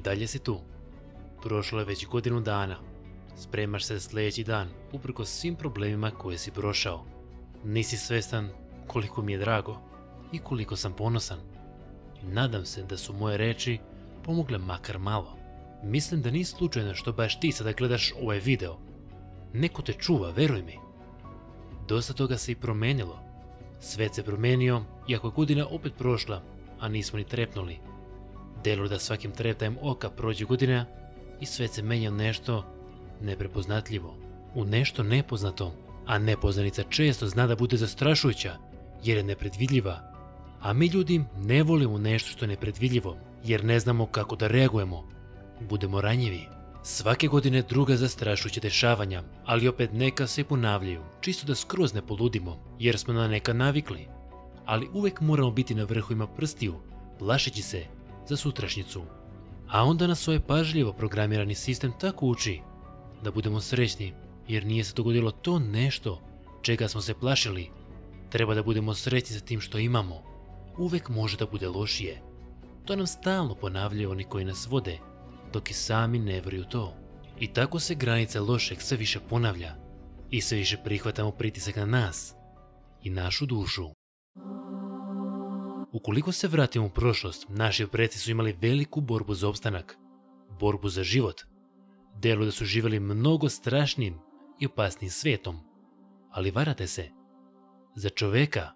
dalje si tu. Prošlo je već godinu dana. Spremaš se za sljedeći dan, uprkos svim problemima koje si prošao. Nisi svjestan koliko mi je drago i koliko sam ponosan. Nadam se da su moje reči pomogle makar malo. Mislim da nije slučajno što baš ti sada gledaš ovaj video. Neko te čuva, veruj mi. Dosta toga se i promenilo. Svet se promenio, iako je godina opet prošla, a nismo ni trepnuli. Delo da svakim treptajem oka prođe godina i svet se menja u nešto neprepoznatljivo, u nešto nepoznato, a nepoznanica često zna da bude zastrašujuća, jer je nepredvidljiva. A mi ljudi ne volimo nešto što je nepredvidljivo, jer ne znamo kako da reagujemo. Budemo ranjivi. Svake godine druga zastrašujuća dešavanja, ali opet neka se ponavljaju, čisto da skroz ne poludimo, jer smo na neka navikli. Ali uvek moramo biti na vrhovima prstiju, plašeći se za sutrašnjicu. A onda nas ovaj pažljivo programirani sistem tako uči da budemo srećni, jer nije se dogodilo to nešto čega smo se plašili. Treba da budemo srećni sa tim što imamo. Uvek može da bude lošije. To nam stalno ponavljaju oni koji nas vode, dok i sami ne vjeruju to. I tako se granica lošeg sve više ponavlja i sve više prihvatamo pritisak na nas i našu dušu. Ukoliko se vratimo u prošlost, naši preci su imali veliku borbu za opstanak, borbu za život. Delo da su živjeli mnogo strašnijim i opasnijim svijetom. Ali varate se. Za čoveka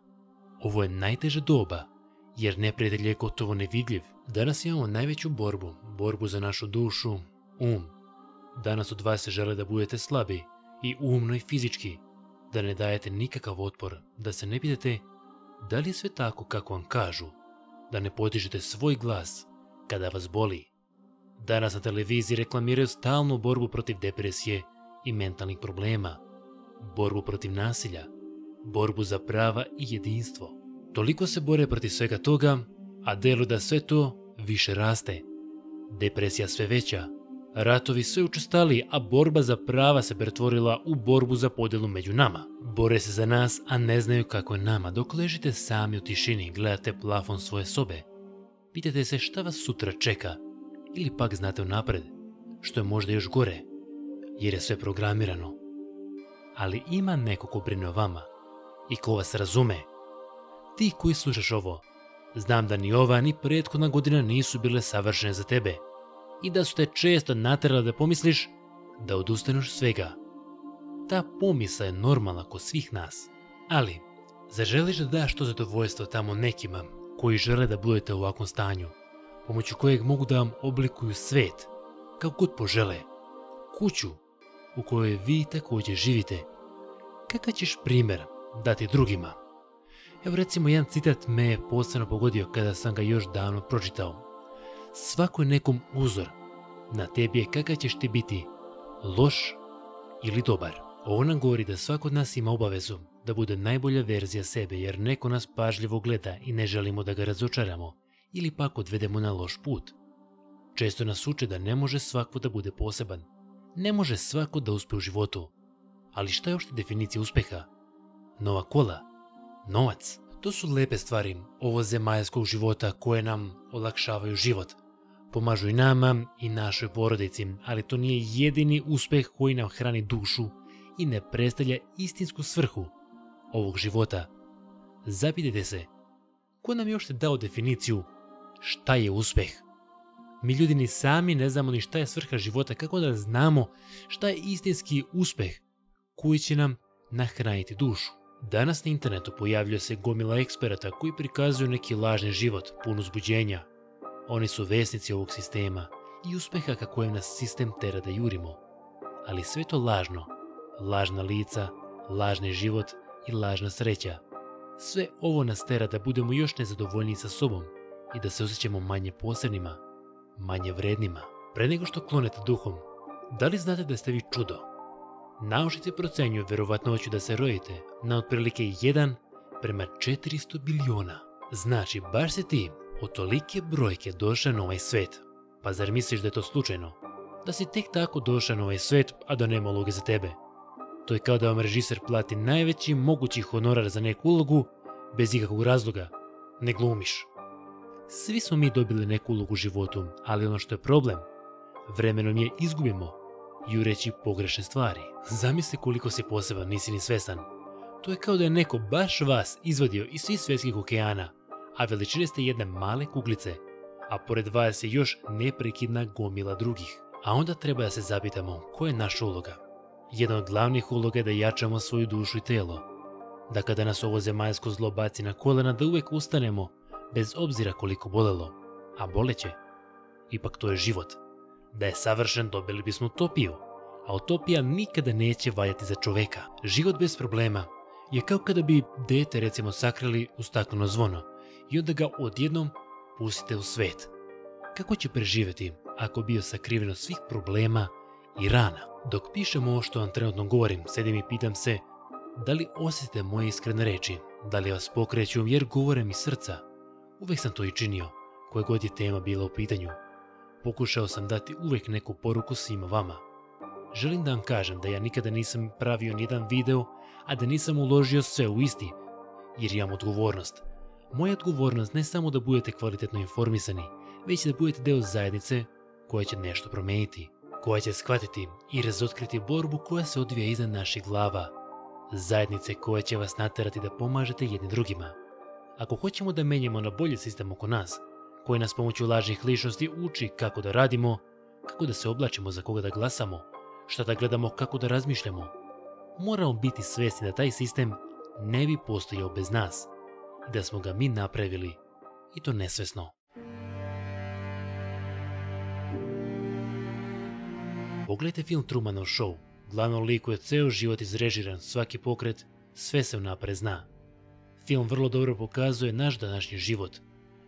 ovo je najteža doba, jer neprijatelj je gotovo nevidljiv. Danas imamo najveću borbu za našu dušu, Danas od vas se žele da budete slabi i umno i fizički, da ne dajete nikakav otpor, da se ne pitate da li je sve tako kako vam kažu, da ne podižete svoj glas kada vas boli. Danas na televiziji reklamiraju stalnu borbu protiv depresije i mentalnih problema, borbu protiv nasilja, borbu za prava i jedinstvo. Toliko se bore protiv svega toga, a delo da sve to više raste. Depresija sve veća, ratovi sve učestaliji, a borba za prava se pretvorila u borbu za podjelu među nama. Bore se za nas, a ne znaju kako je nama, dok ležite sami u tišini i gledate plafon svoje sobe. Pitate se šta vas sutra čeka, ili pak znate unapred, što je možda još gore, jer je sve programirano. Ali ima neko ko brine o vama i ko vas razume. Ti koji slušaš ovo, znam da ni ova ni prethodna godina nisu bile savršene za tebe i da su te često naterale da pomisliš da odustaneš svega. Ta pomisla je normalna kod svih nas, ali zar želiš da daš to zadovoljstvo tamo nekima koji žele da budete u ovakvom stanju, pomoću kojeg mogu da vam oblikuju svet kako god požele, kuću u kojoj vi također živite? Kakav ćeš primjer dati drugima? Evo recimo jedan citat me je posebno pogodio kada sam ga još davno pročitao. Svako je nekom uzor, na tebi je kakav ćeš ti biti, loš ili dobar. Ovo nam govori da svako od nas ima obavezu da bude najbolja verzija sebe, jer neko nas pažljivo gleda i ne želimo da ga razočaramo ili pak odvedemo na loš put. Često nas uče da ne može svako da bude poseban, ne može svako da uspe u životu. Ali šta je uopšte definicija uspeha? Nova kola? Novac? To su lepe stvari ovozemaljskog života koje nam olakšavaju život. Pomažu i nama i našoj porodici, ali to nije jedini uspeh koji nam hrani dušu i ne predstavlja istinsku svrhu ovog života. Zapitajte se, ko nam je uopšte dao definiciju šta je uspeh? Mi ljudi ni sami ne znamo ni šta je svrha života, kako da znamo šta je istinski uspeh koji će nam nahraniti dušu. Danas na internetu pojavljuje se gomila eksperata koji prikazuju neki lažni život, pun uzbuđenja. Oni su vesnici ovog sistema i uspeha kako je nas sistem tera da jurimo. Ali sve to lažno. Lažna lica, lažni život i lažna sreća. Sve ovo nas tera da budemo još nezadovoljniji sa sobom i da se osjećamo manje posebnima, manje vrednima. Pre nego što klonete duhom, da li znate da ste vi čudo? Naučnici procenjuju verovatnoću da se rodite na otprilike 1:400 biliona. Znači, baš si ti od tolike brojke došao na ovaj svet. Pa zar misliš da je to slučajno? Da si tek tako došao na ovaj svet, a da nema uloge za tebe? To je kao da vam režiser plati najveći mogući honorar za neku ulogu bez ikakvog razloga. Ne glumiš. Svi smo mi dobili neku ulogu u životu, ali ono što je problem, vremenom je izgubimo, jureći pogrešne stvari. Zamisli koliko si poseban, nisi ni svestan. To je kao da je neko baš vas izvadio iz svih svjetskih okeana, a veličine ste jedne male kuglice, a pored vas je još neprekidna gomila drugih. A onda treba da se zapitamo koja je naša uloga. Jedna od glavnih uloga je da jačamo svoju dušu i telo. Da kada nas ovo zemaljsko zlo baci na kolena, da uvek ustanemo, bez obzira koliko bolelo, a boleće. Ipak to je život. Da je savršen, dobili bismo utopiju, a utopija nikada neće valjati za čoveka. Život bez problema je kao kada bi dete recimo sakrili u stakleno zvono i onda ga odjednom pustite u svet. Kako će preživjeti ako bio sakriven od svih problema i rana? Dok pišem ovo što vam trenutno govorim, sedim i pitam se da li osjetite moje iskrene reči, da li vas pokreću jer govorem iz srca. Uvijek sam to i činio, koja god je tema bila u pitanju. Pokušao sam dati uvijek neku poruku svima vama. Želim da vam kažem da ja nikada nisam pravio nijedan video, a da nisam uložio sve u isti, jer imam odgovornost. Moja odgovornost ne samo da budete kvalitetno informisani, već da budete deo zajednice koja će nešto promijeniti, koja će shvatiti i razotkriti borbu koja se odvija iznad naših glava, zajednice koja će vas naterati da pomažete jedni drugima. Ako hoćemo da menjamo na bolji sistem oko nas, koji nas pomoću lažnih ličnosti uči kako da radimo, kako da se oblačimo, za koga da glasamo, šta da gledamo, kako da razmišljamo, moramo biti svjesni da taj sistem ne bi postojao bez nas i da smo ga mi napravili, i to nesvesno. Pogledajte film Trumanov Show. Glavnom liku je ceo život izrežiran, svaki pokret, sve se unapred zna. Film vrlo dobro pokazuje naš današnji život.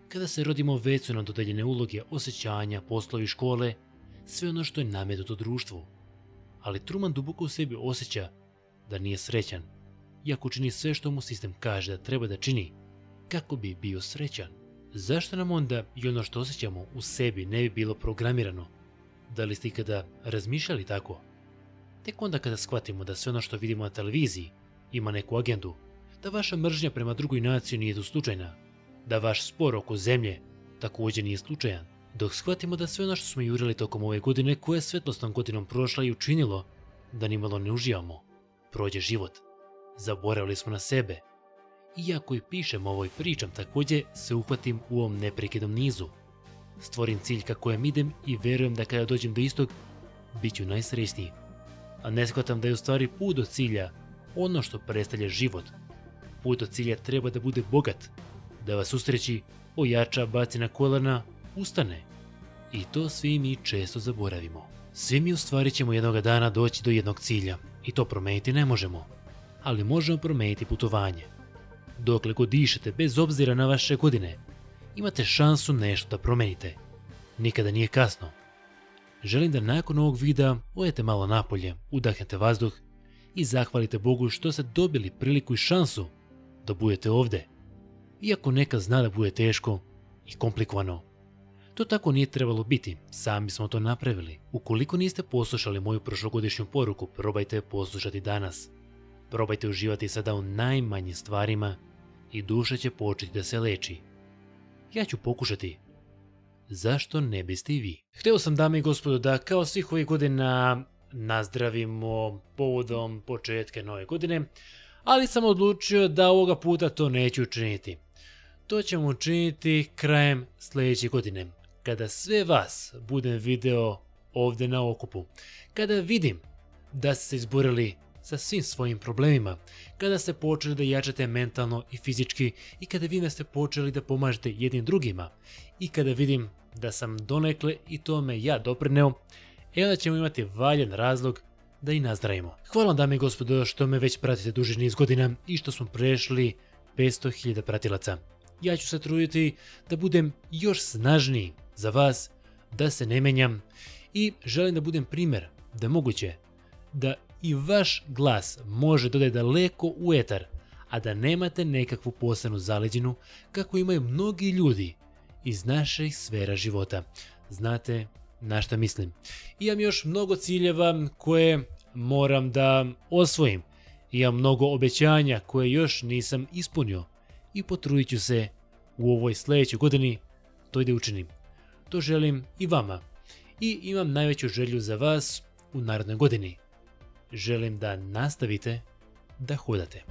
Kada se rodimo, već su nam dodeljene uloge, osjećanja, poslovi, škole, sve ono što je nametnuto društvu. Ali Truman duboko u sebi osjeća da nije srećan, iako čini sve što mu sistem kaže da treba da čini, kako bi bio srećan. Zašto nam onda i ono što osjećamo u sebi ne bi bilo programirano? Da li ste ikada razmišljali tako? Tek onda kada shvatimo da sve ono što vidimo na televiziji ima neku agendu, da vaša mržnja prema drugoj naciji nije tu slučajna, da vaš spor oko zemlje također nije slučajan, dok shvatimo da sve ono što smo jurili tokom ove godine, koja je svetlosnom godinom prošla i učinilo da nimalo ne uživamo, prođe život. Zaboravili smo na sebe. Iako i pišem ovo i pričam, također se uhvatim u ovom neprekidnom nizu. Stvorim cilj ka kojem idem i verujem da kada dođem do istog, bit ću najsrećniji. A ne shvatam da je u stvari put do cilja ono što predstavlja život. Put do cilja treba da bude bogat, da vas usreći, ojača, baci na kolena, ustane. I to svi mi često zaboravimo. Svi mi u stvari ćemo jednoga dana doći do jednog cilja i to promijeniti ne možemo, ali možemo promijeniti putovanje. Dokle god dišete, bez obzira na vaše godine, imate šansu nešto da promenite. Nikada nije kasno. Želim da nakon ovog videa odete malo napolje, udahnete vazduh i zahvalite Bogu što ste dobili priliku i šansu da budete ovdje. Iako nekad zna da bude teško i komplikovano. To tako nije trebalo biti, sami smo to napravili. Ukoliko niste poslušali moju prošlogodišnju poruku, probajte poslušati danas. Probajte uživati sada u najmanjim stvarima i duša će početi da se leči. Ja ću pokušati. Zašto ne biste i vi? Hteo sam, dame i gospodo, da kao svih ovih godina nazdravimo povodom početka nove godine, ali sam odlučio da ovoga puta to neću učiniti. To ćemo učiniti krajem sljedeće godine, kada sve vas budem video ovdje na okupu, kada vidim da ste se izborili sa svim svojim problemima, kada ste počeli da jačate mentalno i fizički i kada vidim da ste počeli da pomažete jednim drugima i kada vidim da sam donekle i tome ja doprineo, onda ćemo imati valjan razlog da i nazdravimo. Hvala vam, dame i gospodo, što me već pratite duži niz godina i što smo prešli 500.000 pratilaca. Ja ću se truditi da budem još snažniji za vas, da se ne menjam i želim da budem primjer da moguće da i vaš glas može dodati daleko u etar, a da nemate nekakvu posebnu zaleđinu kako imaju mnogi ljudi iz naših sfera života. Znate na šta mislim. Imam još mnogo ciljeva koje moram da osvojim. Imam mnogo obećanja koje još nisam ispunio i potrudit ću se u ovoj sljedećoj godini to i da učinim. To želim i vama. I imam najveću želju za vas u narednoj godini. Želim da nastavite da hodate.